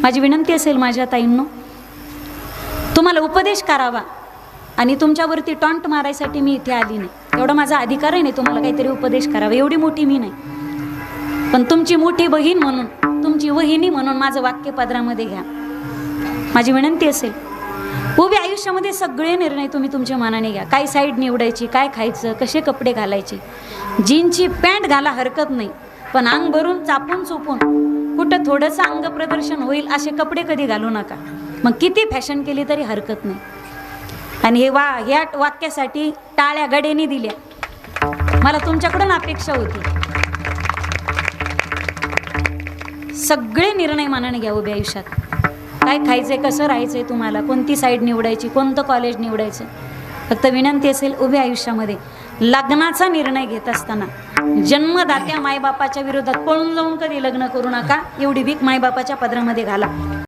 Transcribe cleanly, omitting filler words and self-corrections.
माझी विनंती असेल माझ्या ताईंनो, तुम्हाला उपदेश करावा आणि तुमच्यावरती टॉन्ट मारायसाठी मी इथे आली नाही. एवढा माझा अधिकार आहे नाही तुम्हाला काहीतरी उपदेश करावा, एवढी मोठी मी नाही. पण तुमची मोठी बहीण म्हणून, तुमची वहिनी म्हणून माझं वाक्य पदरामध्ये घ्या. माझी विनंती असेल, उभ्या आयुष्यामध्ये सगळे निर्णय तुम्ही तुमच्या मनाने घ्या. काय साईड निवडायची, काय खायचं, कसे कपडे घालायचे. जीनची पॅन्ट घाला हरकत नाही, पण अंग भरून चापून चोपून कुठं थोडंसं अंग प्रदर्शन होईल असे कपडे कधी घालू नका. मग किती फॅशन केली तरी हरकत नाही. आणि ह्या वाक्यासाठी टाळ्या गडेने दिल्या. मला तुमच्याकडून अपेक्षा होती. सगळे निर्णय मनाने घ्या उभ्या आयुष्यात. काय खायचंय, कसं राहायचंय, तुम्हाला कोणती साईड निवडायची, कोणतं कॉलेज निवडायचं. फक्त विनंती असेल, उभ्या आयुष्यामध्ये लग्नाचा निर्णय घेत असताना जन्मदात्या मायबापाच्या विरोधात पळून जाऊन कधी लग्न करू नका. एवढी भीक मायबापाच्या पदरामध्ये घाला.